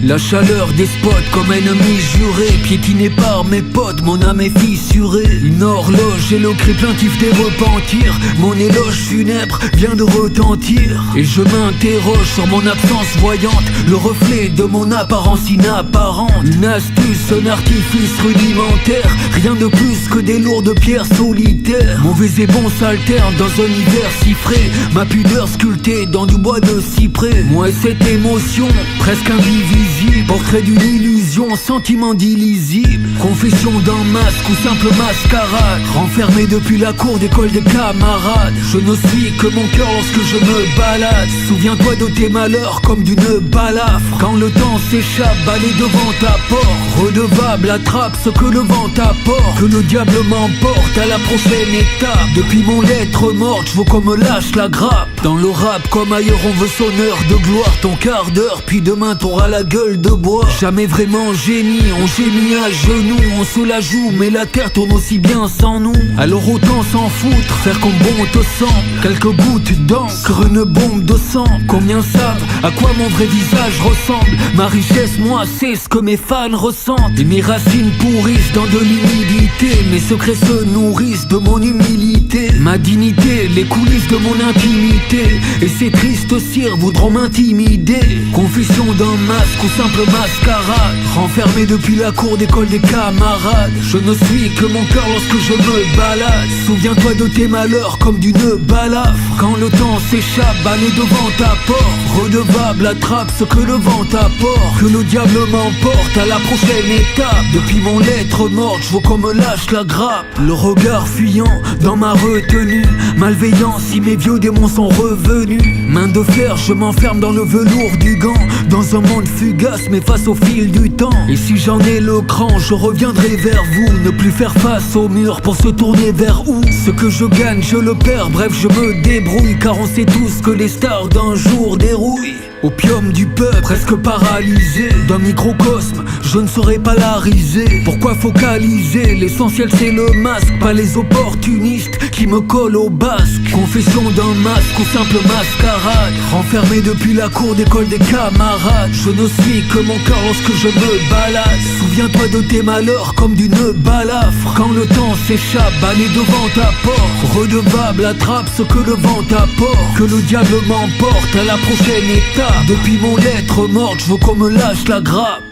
La chaleur des spots comme ennemi juré, piétiné par mes potes, mon âme est fissurée. Une horloge et le cri plaintif des repentirs, mon éloge funèbre vient de retentir. Et je m'interroge sur mon absence voyante, le reflet de mon apparence inapparente. Une astuce, un artifice rudimentaire, rien de plus que des lourdes pierres solitaires. Mauvais et bon s'alternent dans un hiver si frais, ma pudeur sculptée dans du bois de cyprès. Moi et cette émotion, presque indivisible, portrait d'une illusion, sentiment d'illisible. Confession d'un masque ou simple mascarade, renfermé depuis la cour d'école des camarades. Je ne suis que mon cœur lorsque je me balade. Souviens-toi de tes malheurs comme d'une balafre. Quand le temps s'échappe, balai devant ta porte. Redevable, attrape ce que le vent t'apporte. Que le diable m'emporte à la prochaine étape. Depuis mon lettre morte, je veux qu'on me lâche la grappe. Dans le rap comme ailleurs on veut son heure de gloire. Ton quart d'heure, puis demain t'auras la gueule de bois. Jamais vraiment génie, on gémit à genoux. On se la joue, mais la terre tourne aussi bien sans nous. Alors autant s'en foutre, faire comme bon te semble. Quelques gouttes d'encre, une bombe de sang. Combien savent à quoi mon vrai visage ressemble? Ma richesse, moi, c'est ce que mes fans ressentent. Et mes racines pourrissent dans de l'humidité. Mes secrets se nourrissent de mon humilité. Ma dignité, les coulisses de mon intimité. Et ces tristes cires voudront m'intimider. Confession d'un masque ou simple mascarade, renfermé depuis la cour d'école des camarades. Je ne suis que mon cœur lorsque je me balade. Souviens-toi de tes malheurs comme d'une balafre. Quand le temps s'échappe, balai devant ta porte. Redevable, attrape ce que le vent t'apporte. Que le diable m'emporte à la prochaine étape. Depuis mon lettre morte, je veux qu'on me lâche la grappe. Le regard fuyant dans ma retenue, malveillant si mes vieux démons sont revenus. Main de fer, je m'enferme dans le velours du gant. Dans un monde fugace mais face au fil du temps. Et si j'en ai le cran, je reviendrai vers vous. Ne plus faire face au mur pour se tourner vers où. Ce que je gagne, je le perds, bref je me débrouille. Car on sait tous que les stars d'un jour dérouillent. Opium du peuple, presque paralysé. D'un microcosme, je ne saurais pas la riser. Pourquoi focaliser? L'essentiel c'est le masque, pas les opportunistes qui me collent au basque. Confession d'un masque ou simple mascarade, renfermé depuis la cour d'école des camarades. Je ne suis que mon cœur lorsque je me balade. Souviens-toi de tes malheurs comme d'une balafre. Quand le temps s'échappe, balai devant ta porte. Redevable, attrape ce que le vent t'apporte. Que le diable m'emporte à la prochaine étape. Depuis mon lettre morte, je veux qu'on me lâche la grappe.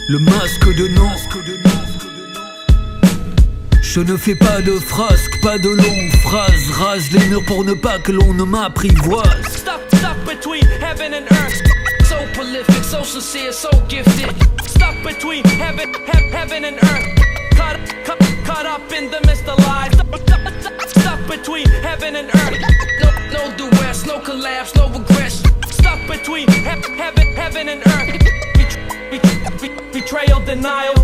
Le masque de Nantes. Je ne fais pas de frasques, pas de longues phrases. Rase les murs pour ne pas que l'on ne m'apprivoise. Stuck between heaven and earth. So prolific, so sincere, so gifted. Stuck between heaven and earth. Caught up in the midst of lies. Stuck between heaven and earth. No duets, no collapse, no regrets. Stuck between heaven and earth. Betrayal, denial.